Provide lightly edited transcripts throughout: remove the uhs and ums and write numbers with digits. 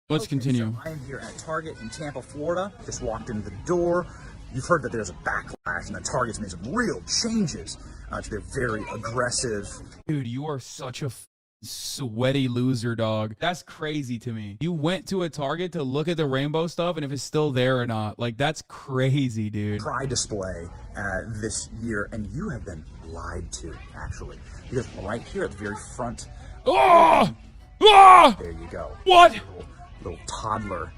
Let's continue. So I am here at Target in Tampa, Florida. Just walked into the door. You've heard that there's a backlash and that Target's made some real changes to their very aggressive. Dude, you are such a sweaty loser, dog. That's crazy to me. You went to a Target to look at the rainbow stuff and if it's still there or not. Like, that's crazy, dude. Pride display this year, and you have been lied to, actually. Because right here at the very front. Oh! Oh! There you go. What? Little toddler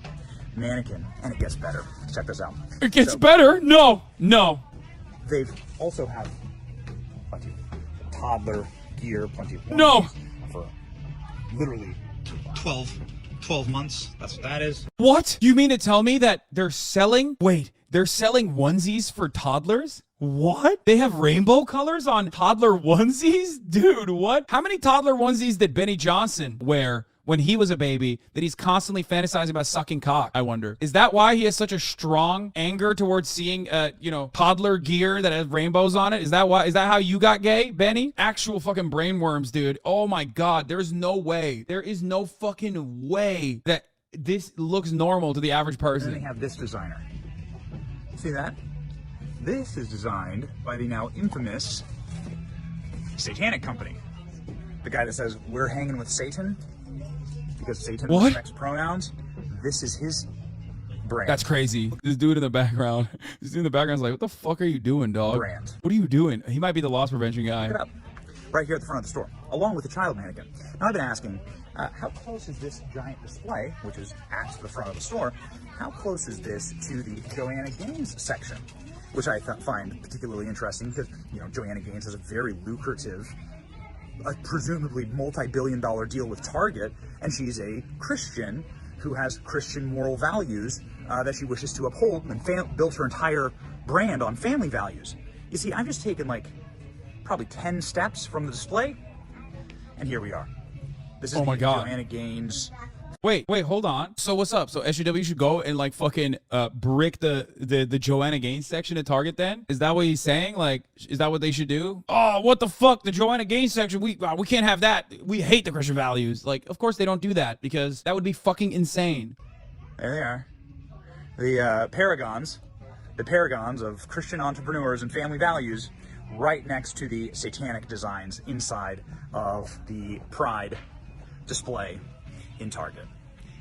mannequin, and it gets better. Check this out. It gets better? No, no. They've also have plenty of toddler gear, plenty of no for literally 12 months. That's what that is. What? You mean to tell me that they're selling? Wait, they're selling onesies for toddlers? What? They have rainbow colors on toddler onesies? Dude, what? How many toddler onesies did Benny Johnson wear when he was a baby that he's constantly fantasizing about sucking cock, I wonder? Is that why he has such a strong anger towards seeing, toddler gear that has rainbows on it? Is that why? Is that how you got gay, Benny? Actual fucking brainworms, dude. Oh my God, there's no way. There is no fucking way that this looks normal to the average person. And then they have this designer. See that? This is designed by the now infamous Satanic Company. The guy that says, we're hanging with Satan. Because Satan respects pronouns. This is his brand. That's crazy. This dude in the background. This dude in the background's like, what the fuck are you doing, dog? Brand. What are you doing? He might be the loss prevention guy. Look it up. Right here at the front of the store, along with the child mannequin. Now I've been asking, how close is this giant display, which is at the front of the store, how close is this to the Joanna Gaines section? Which I find particularly interesting because, Joanna Gaines has a very lucrative, presumably multi-billion-dollar deal with Target, and she's a Christian who has Christian moral values that she wishes to uphold and built her entire brand on family values. You see, I've just taken probably 10 steps from the display, and here we are. This is Joanna Gaines. Wait, hold on. So what's up? So SJW should go and fucking brick the Joanna Gaines section at Target then? Is that what he's saying? Is that what they should do? Oh, what the fuck? The Joanna Gaines section, we can't have that. We hate the Christian values. Of course they don't do that because that would be fucking insane. There they are. The paragons of Christian entrepreneurs and family values right next to the satanic designs inside of the Pride display in Target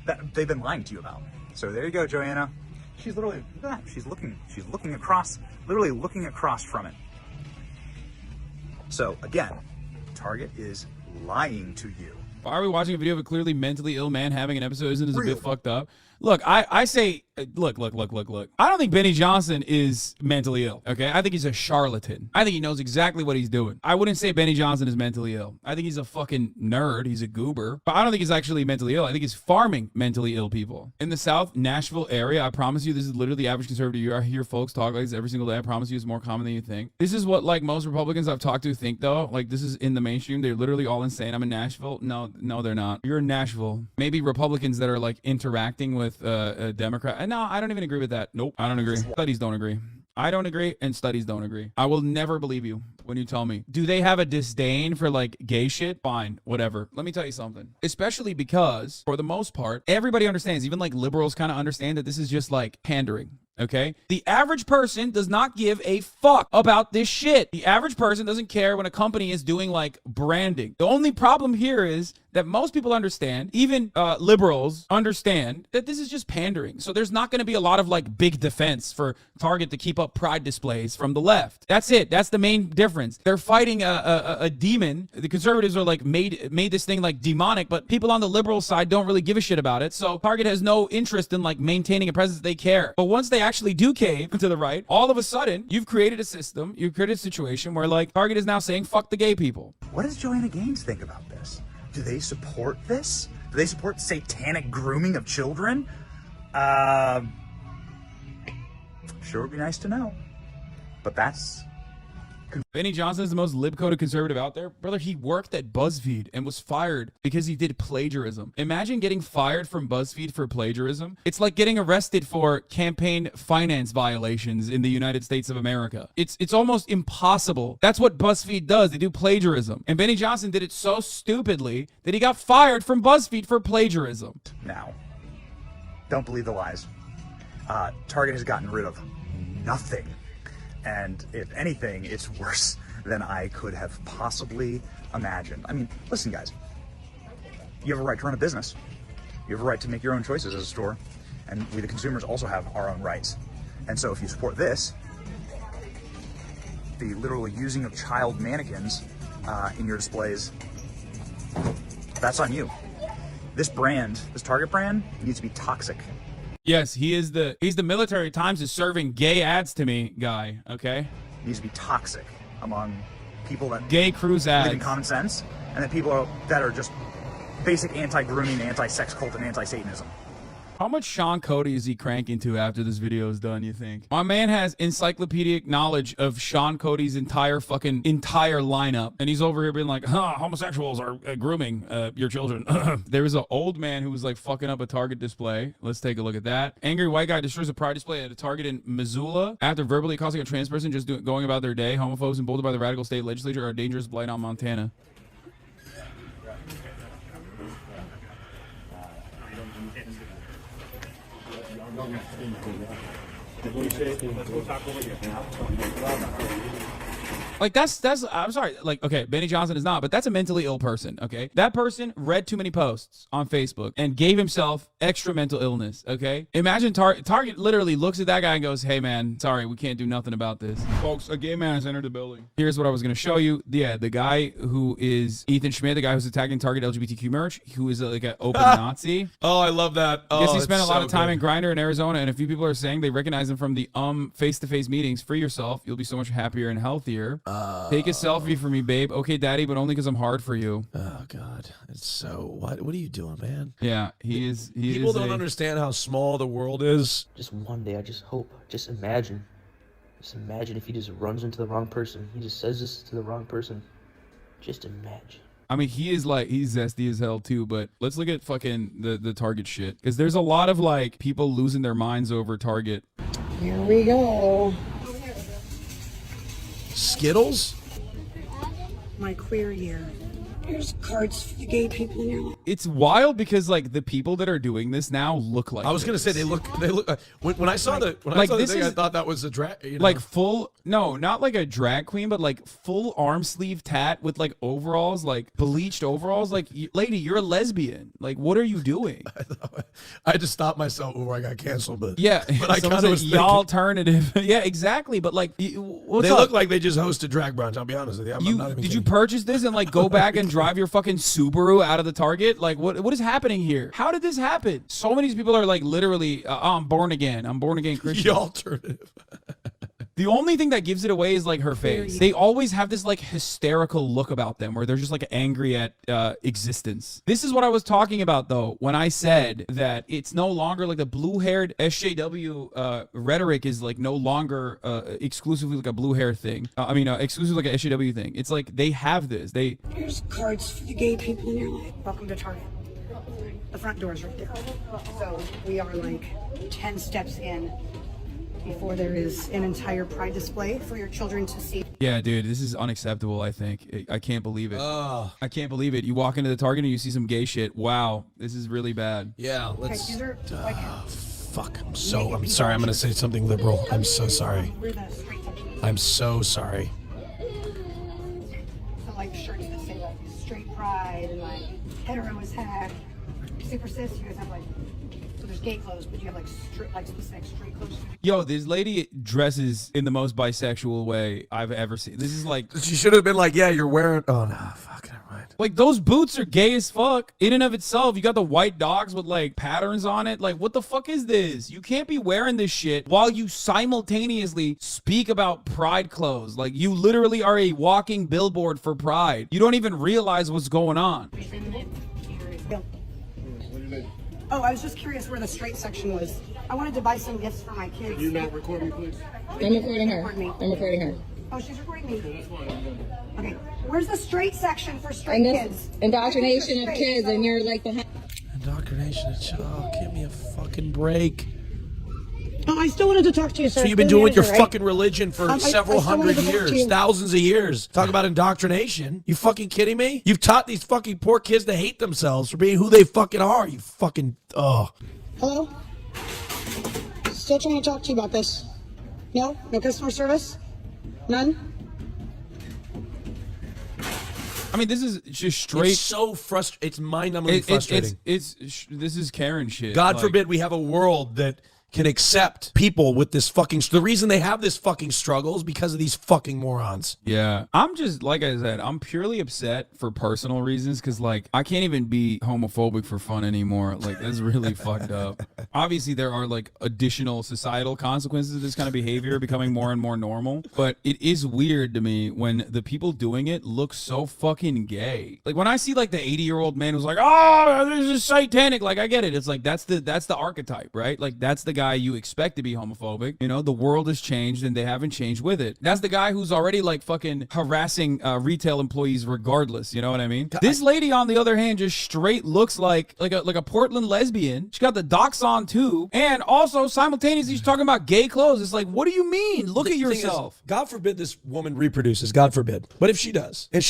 that they've been lying to you about. So there you go, Joanna. She's literally, look at that. She's looking across, literally looking across from it. So again, Target is lying to you. Why are we watching a video of a clearly mentally ill man having an episode? Isn't this a bit fucked up? Look, I say, look. I don't think Benny Johnson is mentally ill, okay? I think he's a charlatan. I think he knows exactly what he's doing. I wouldn't say Benny Johnson is mentally ill. I think he's a fucking nerd. He's a goober. But I don't think he's actually mentally ill. I think he's farming mentally ill people. In the South Nashville area, I promise you, this is literally the average conservative. I hear folks talk like this every single day. I promise you it's more common than you think. This is what, most Republicans I've talked to think, though. This is in the mainstream. They're literally all insane. I'm in Nashville. No, they're not. You're in Nashville. Maybe Republicans that are, interacting with a Democrat. No, I don't even agree with that. Nope, I don't agree. Studies don't agree. I don't agree, and studies don't agree. I will never believe you when you tell me. Do they have a disdain for gay shit? Fine, whatever. Let me tell you something. Especially because, for the most part, everybody understands, even liberals kind of understand that this is just pandering. Okay? The average person does not give a fuck about this shit. The average person doesn't care when a company is doing branding. The only problem here is that most people understand, even liberals understand, that this is just pandering. So there's not going to be a lot of big defense for Target to keep up pride displays from the left. That's it. That's the main difference. They're fighting a demon. The conservatives are made this thing demonic, but people on the liberal side don't really give a shit about it. So Target has no interest in maintaining a presence. They care. But once they actually do cave to the right, all of a sudden you've created a system, you've created a situation where Target is now saying fuck the gay people. What does Joanna Gaines think about this? Do they support this? Do they support satanic grooming of children? Sure would be nice to know. But that's... Benny Johnson is the most lib-coded conservative out there. Brother, he worked at BuzzFeed and was fired because he did plagiarism. Imagine getting fired from BuzzFeed for plagiarism. It's like getting arrested for campaign finance violations in the United States of America. It's almost impossible. That's what BuzzFeed does. They do plagiarism. And Benny Johnson did it so stupidly that he got fired from BuzzFeed for plagiarism. Now, Don't believe the lies. Target has gotten rid of nothing. And if anything, it's worse than I could have possibly imagined. I mean, listen, guys. You have a right to run a business. You have a right to make your own choices as a store. And we, the consumers, also have our own rights. And so if you support this, the literal using of child mannequins in your displays, that's on you. This brand, this Target brand, needs to be toxic. Yes, he's the Military Times is serving gay ads to me guy, okay? Needs to be toxic among people that gay cruise believe ads in common sense, and then people that are just basic anti-grooming, anti-sex cult, and anti-Satanism. How much Sean Cody is he cranking to after this video is done, you think? My man has encyclopedic knowledge of Sean Cody's entire lineup. And he's over here being like, homosexuals are grooming your children. There was an old man who was like fucking up a Target display. Let's take a look at that. Angry white guy destroys a pride display at a Target in Missoula after verbally accosting a trans person just going about their day. Homophobes emboldened by the radical state legislature are a dangerous blight on Montana. Like that's I'm sorry, like, okay, Benny Johnson is not, but that's a mentally ill person, okay? That person read too many posts on Facebook and gave himself extra mental illness, okay? Imagine Target literally looks at that guy and goes, hey man, sorry, we can't do nothing about this. Folks, a gay man has entered the building. Here's what I was gonna show you. Yeah, the guy who is Ethan Schmidt, the guy who's attacking Target LGBTQ merch, who is like an open Nazi. Oh, I love that. I guess he spent a lot of time in Grindr in Arizona, and a few people are saying they recognize him from the face-to-face meetings. Free yourself. You'll be so much happier and healthier. Take a selfie for me, babe. Okay, daddy, but only because I'm hard for you. Oh, God. It's so... What are you doing, man? Yeah, he is... People don't understand how small the world is. Just one day, I just hope. Just imagine if he just runs into the wrong person. He just says this to the wrong person. Just imagine. I mean, he's zesty as hell too, but let's look at fucking the Target shit. Because there's a lot of like people losing their minds over Target. Here we go. Skittles? My queer year. Here's cards for the gay people in your life. It's wild because like the people that are doing this now look like I was gonna say they look when I saw the thing, I thought that was a drag, you know? Like full, no, not like a drag queen, but like full arm sleeve tat with like overalls, like bleached overalls. Like, lady, you're a lesbian. Like, what are you doing? I had to stop myself before I got canceled, but yeah, but I kind of was thinking, alternative. Yeah, exactly. But like, what's they up? Look like they just hosted drag brunch. I'll be honest with you. I'm not even did kidding. you purchase this and like go back and drive your fucking Subaru out of the Target? Like, what is happening here? How did this happen? So many people are like literally, I'm born again. I'm born again Christian. The alternative. The only thing that gives it away is like her face. They always have this like hysterical look about them where they're just like angry at existence. This is what I was talking about though when I said that it's no longer like the blue-haired SJW rhetoric is like no longer exclusively like a blue hair thing. Exclusively like a SJW thing. It's like they have this. Here's cards for the gay people in your life. Welcome to Target. The front door is right there. So we are like 10 steps in before there is an entire pride display for your children to see. Yeah, dude, this is unacceptable, I think. I can't believe it. I can't believe it. You walk into the Target and you see some gay shit. Wow, this is really bad. Yeah, let's... Okay, these are, like, fuck, I'm sorry. I'm going to say something liberal. I'm so sorry. I'm so sorry. So, like, shirts that say, like, straight pride and, like, hetero is hack. Super cis, you guys have, like... There's gay clothes, but you have like specific straight clothes. Yo, this lady dresses in the most bisexual way I've ever seen. This is like she should have been like, yeah, you're wearing. Oh no, fuck, never mind. Like those boots are gay as fuck in and of itself. You got the white dogs with like patterns on it. Like, what the fuck is this? You can't be wearing this shit while you simultaneously speak about pride clothes. Like, you literally are a walking billboard for pride. You don't even realize what's going on. Oh, I was just curious where the straight section was. I wanted to buy some gifts for my kids. You not record me, please? I'm recording her. I'm recording her. Oh, she's recording me. Okay, where's the straight section for straight kids? Indoctrination of kids, and you're like behind. Indoctrination. Oh, give me a fucking break. Oh, I still wanted to talk to you, sir. So you've been doing with your fucking religion for several hundred years, you. thousands of years. Talk about indoctrination. You fucking kidding me? You've taught these fucking poor kids to hate themselves for being who they fucking are. You fucking, Hello? Still trying to talk to you about this. No? No customer service? None? I mean, this is just straight. It's so frustrating. It's mind-numbingly frustrating. This is Karen shit. God like, forbid we have a world that can accept people with this fucking... The reason they have this fucking struggle is because of these fucking morons. Yeah. I'm just, like I said, I'm purely upset for personal reasons because, like, I can't even be homophobic for fun anymore. Like, that's really fucked up. Obviously, there are, like, additional societal consequences of this kind of behavior becoming more and more normal. But it is weird to me when the people doing it look so fucking gay. Like, when I see, like, the 80-year-old man who's like, oh, this is satanic. Like, I get it. It's like, that's the archetype, right? Like, that's the guy you expect to be homophobic. You know, the world has changed and they haven't changed with it. That's the guy who's already like fucking harassing retail employees regardless. You know what I mean? This lady, on the other hand, just straight looks like a Portland lesbian. She got the docs on too, and also simultaneously she's talking about gay clothes. It's like, what do you mean? Look at yourself. God forbid this woman reproduces. God forbid. But if she does, and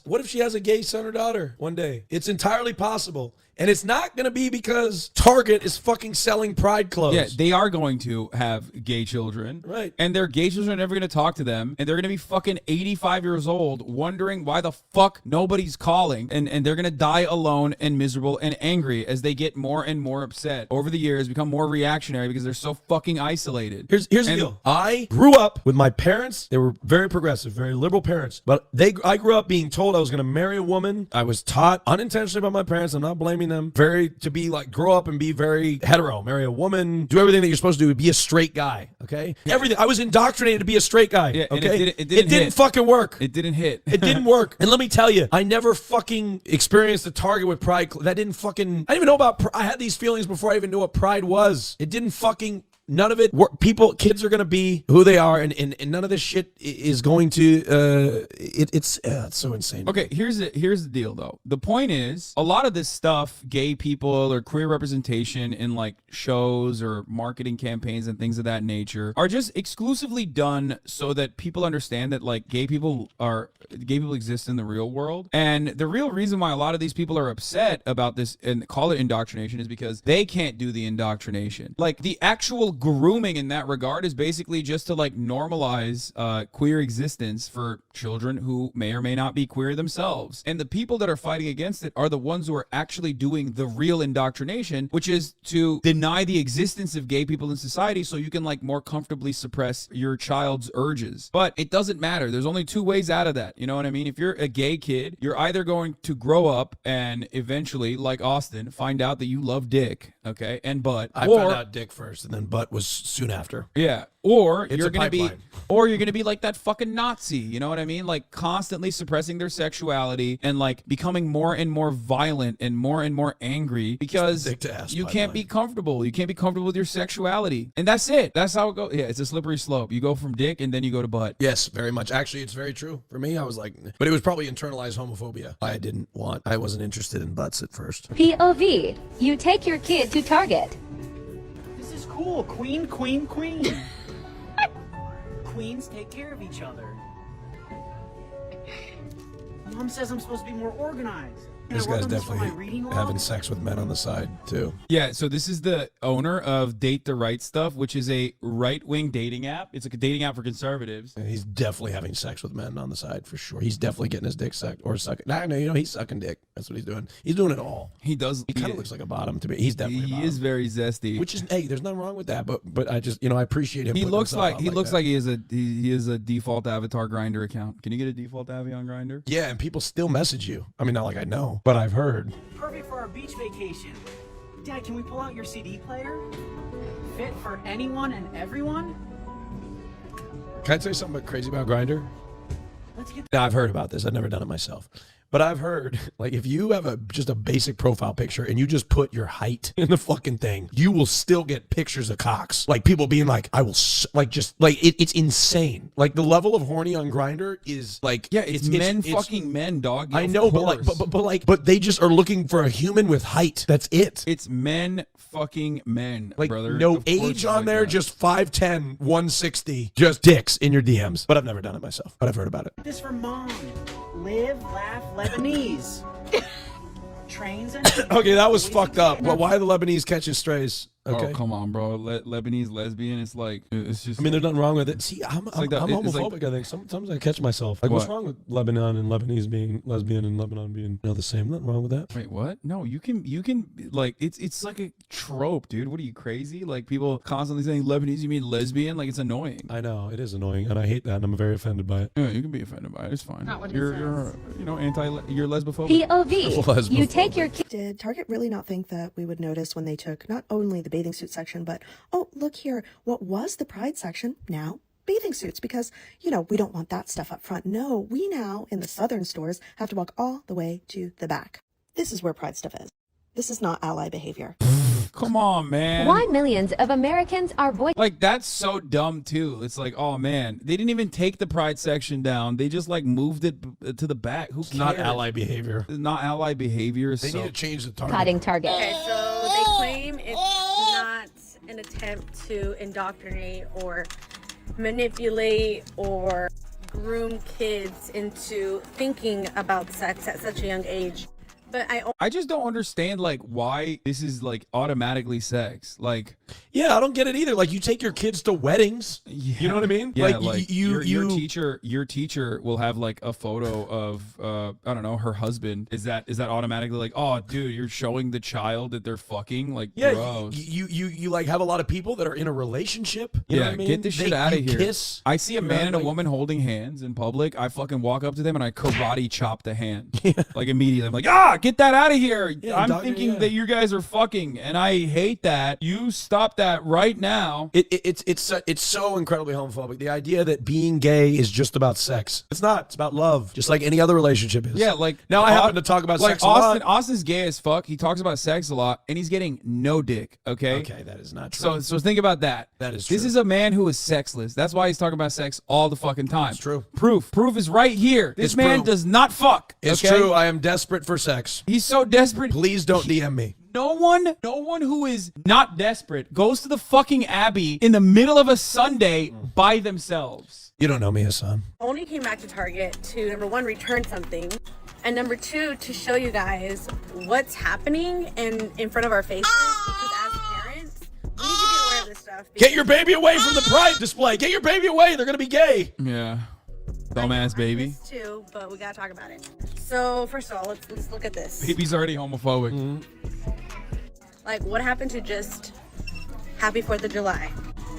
what if she has a gay son or daughter one day? It's entirely possible. And it's not going to be because Target is fucking selling pride clothes. Yeah, they are going to have gay children. Right. And their gay children are never going to talk to them. And they're going to be fucking 85 years old wondering why the fuck nobody's calling. And they're going to die alone and miserable and angry as they get more and more upset. Over the years, become more reactionary because they're so fucking isolated. Here's the deal. I grew up with my parents. They were very progressive, very liberal parents. But I grew up being told I was going to marry a woman. I was taught unintentionally by my parents. I'm not blaming them. To be like, grow up and be very hetero, marry a woman, do everything that you're supposed to do, be a straight guy, okay? Everything. I was indoctrinated to be a straight guy, yeah, okay? It didn't fucking work. It didn't hit. It didn't work. And let me tell you, I never fucking experienced a Target with pride. That didn't fucking, I didn't even know about, I had these feelings before I even knew what pride was. It didn't fucking, none of it. Kids are going to be who they are, and none of this shit is going to. It's so insane. Okay, here's the deal though. The point is, a lot of this stuff, gay people or queer representation in like shows or marketing campaigns and things of that nature, are just exclusively done so that people understand that like gay people exist in the real world. And the real reason why a lot of these people are upset about this and call it indoctrination is because they can't do the indoctrination. Like the actual grooming in that regard is basically just to like normalize queer existence for children who may or may not be queer themselves. And the people that are fighting against it are the ones who are actually doing the real indoctrination, which is to deny the existence of gay people in society so you can like more comfortably suppress your child's urges. But it doesn't matter. There's only two ways out of that. You know what I mean? If you're a gay kid, you're either going to grow up and eventually, like Austin, find out that you love dick, okay, and butt. I found out dick first, and then butt was soon after. Yeah. Or It's you're a gonna pipeline. or you're gonna be like that fucking Nazi, you know what I mean? Like constantly suppressing their sexuality and like becoming more and more violent and more angry because dick to ass you can't pipeline. be comfortable. You can't be comfortable with your sexuality, and that's it. That's how it goes. Yeah, it's a slippery slope. You go from dick and then you go to butt. Yes, very much. Actually, it's very true. For me, I was like, but it was probably internalized homophobia. I wasn't interested in butts at first. POV, you take your kid to Target. This is cool. Queen, queen, queen. Queens take care of each other. Mom says I'm supposed to be more organized. This guy's definitely having sex with men on the side, too. Yeah, so this is the owner of Date the Right Stuff, which is a right-wing dating app. It's like a dating app for conservatives. And he's definitely having sex with men on the side, for sure. He's definitely getting his dick sucked or sucking. No, he's sucking dick. That's what he's doing. He's doing it all. He does. He kind of looks like a bottom to me. He's definitely a He bottom. is very zesty. Which is, hey, there's nothing wrong with that, but I just, I appreciate him. He putting looks himself like out he looks that. like he is a default avatar Grinder account. Can you get a default Avi on Grinder? Yeah, and people still message you. I mean, not like I know, but I've heard. Perfect for our beach vacation. Dad, can we pull out your CD player? Fit for anyone and everyone? Can I tell you something crazy about Grindr? Let's get Now, I've heard about this. I've never done it myself. But I've heard, like, if you have just a basic profile picture and you just put your height in the fucking thing, you will still get pictures of cocks. Like, people being like, it's insane. Like, the level of horny on Grindr is, like... Yeah, it's fucking men, dog. I know, but they just are looking for a human with height. That's it. It's men fucking men, Like, brother. no Of course age it's on like there, that. just 5'10", 160. Just dicks in your DMs. But I've never done it myself. But I've heard about it. this for Mom. Live, laugh, Lebanese. Trains and... Okay, that was fucked up. But why the Lebanese catches strays? Okay. Oh, come on, bro. Lebanese lesbian. It's like, it's just. I mean, there's nothing wrong with it. See, I'm like that- it's like- homophobic. I think sometimes I catch myself. Like, what's What? wrong with Lebanon and Lebanese being lesbian and Lebanon being the same? Nothing wrong with that. Wait, what? No, you can like it's like a trope, dude. What are you, crazy? Like people constantly saying Lebanese, you mean lesbian? Like it's annoying. I know it is annoying, and I hate that, and I'm very offended by it. Yeah, you can be offended by it. It's fine. Not what it You're you're lesbophobic. POV. You take your kid. Did Target really not think that we would notice when they took not only the bathing suit section, but, oh, look here, what was the Pride section, now bathing suits, because, we don't want that stuff up front. No, we now, in the southern stores, have to walk all the way to the back. This is where Pride stuff is. This is not ally behavior. Come on, man. Why millions of Americans are Like that's so dumb too. It's like, oh man, they didn't even take the Pride section down. They just like moved it to the back. Who cares? Not ally behavior. It's not ally behavior. They need to change the target. cutting Target. Okay, so they claim it's not an attempt to indoctrinate or manipulate or groom kids into thinking about sex at such a young age. But I just don't understand like why this is like automatically sex. Like, Yeah, I don't get it either. Like, you take your kids to weddings. You know what I mean? yeah, like, your teacher will have like a photo of I don't know, her husband. Is that automatically like, oh dude, you're showing the child that they're fucking? Like, yeah, gross. you like have a lot of people that are in a relationship. You know Yeah, what I mean? get this shit out of here. Kiss. I see a You man know, and a like- woman holding hands in public. I fucking walk up to them and I karate chop the hand. Like immediately. I'm like, get that out of here. Yeah, I'm dog, thinking yeah. that you guys are fucking and I hate that. You stop that right now. It's so incredibly homophobic. The idea that being gay is just about sex. It's not. It's about love, just like any other relationship is. Yeah, like now I happen to talk about like sex a Austin. lot. Austin's gay as fuck. He talks about sex a lot, and he's getting no dick. Okay. Okay, that is not true. So think about that. That is This true. is a man who is sexless. That's why he's talking about sex all the fucking time. It's true. Proof is right here. This It's man proof. does not fuck. It's okay? true. I am desperate for sex. He's so desperate. Please don't DM me. No one who is not desperate goes to the fucking Abbey in the middle of a Sunday by themselves. You don't know me, Hassan. only came back to Target to, number one, return something, and number two, to show you guys what's happening in front of our faces, because as parents, we need to be aware of this stuff. Get your baby away from the pride display. Get your baby away. They're gonna be gay. Yeah. Dumbass baby. This too, but we gotta talk about it. So first of all, let's look at this. Baby's already homophobic. Like, what happened to just Happy 4th of July?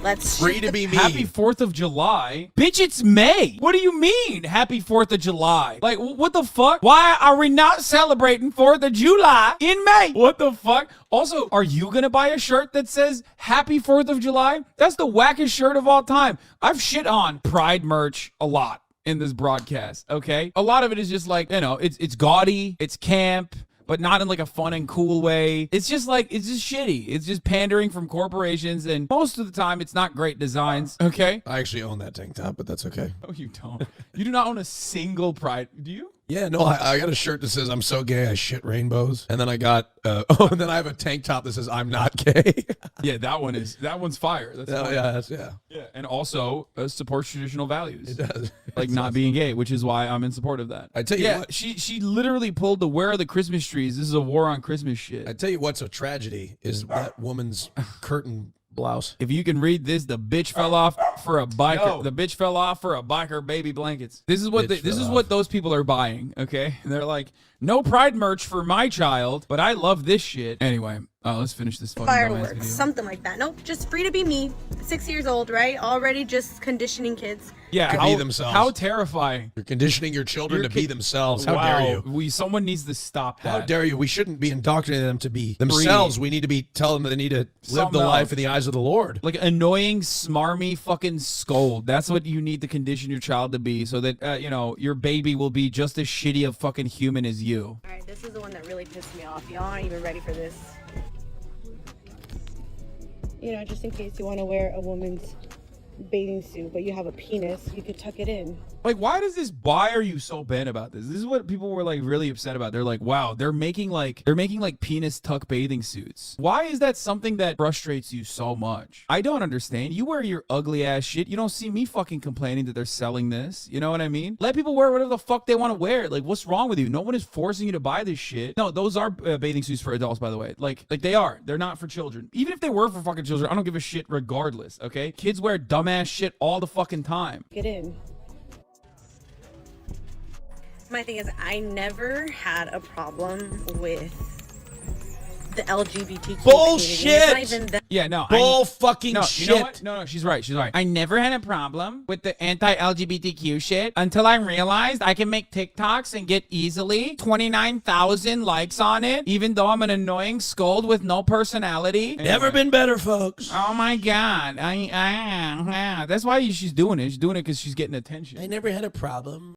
Let's Free to be me. Happy 4th of July? Bitch, it's May. What do you mean, Happy 4th of July? Like, what the fuck? Why are we not celebrating 4th of July in May? What the fuck? Also, are you gonna buy a shirt that says Happy 4th of July? That's the wackest shirt of all time. I've shit on Pride merch a lot in this broadcast, okay? A lot of it is just like, it's gaudy, it's camp, but not in like a fun and cool way. It's just shitty. It's just pandering from corporations, and most of the time it's not great designs, okay? I actually own that tank top, but that's okay. No, you don't. You do not own a single Pride. Do you? Yeah, no, I got a shirt that says I'm so gay I shit rainbows, and then I got and then I have a tank top that says I'm not gay. Yeah, that one's fire. That's Oh, fire. yeah, Yeah, and also supports traditional values. it does. Like not being gay, which is why I'm in support of that. I tell you yeah, what. she literally pulled the "Where are the Christmas trees? This is a war on Christmas" shit. I tell you what's a tragedy is that woman's curtain blouse. If you can read this, the bitch fell off for a biker. No. The bitch fell off for a biker baby blankets. This is what Bitch this fell is off. what those people are buying. Okay, and they're like, no Pride merch for my child, but I love this shit. Anyway, let's finish this fucking dumbass fireworks, video. something like that. Nope, just free to be me. 6 years old, right? Already just conditioning kids. Yeah, To be themselves. How terrifying! You're conditioning your children Your to be kid- themselves. How Wow, dare you? Someone needs to stop that. How dare you? We shouldn't be indoctrinating them to be themselves. We need to be telling them they need to live Something the life else. in the eyes of the Lord. Like annoying, smarmy fucking scold. That's what you need to condition your child to be, so that your baby will be just as shitty a fucking human as you. All right, this is the one that really pissed me off. Y'all aren't even ready for this. Just in case you want to wear a woman's bathing suit, but you have a penis, you could tuck it in. Like, why are you so bad about this? This is what people were like really upset about. They're like, wow, they're making like penis tuck bathing suits. Why is that something that frustrates you so much? I don't understand. You wear your ugly ass shit. You don't see me fucking complaining that they're selling this. You know what I mean? Let people wear whatever the fuck they want to wear. Like, what's wrong with you? No one is forcing you to buy this shit. No, those are bathing suits for adults, by the way. Like they are. They're not for children. Even if they were for fucking children, I don't give a shit regardless, okay? Kids wear dumbass shit all the fucking time. Get in. My thing is, I never had a problem with the LGBTQ Bullshit! Yeah, no. Shit. You know what? No, she's right. She's right. I never had a problem with the anti-LGBTQ shit until I realized I can make TikToks and get easily 29,000 likes on it, even though I'm an annoying scold with no personality. Never been better, folks. Oh my God. That's why she's doing it. She's doing it because she's getting attention. I never had a problem.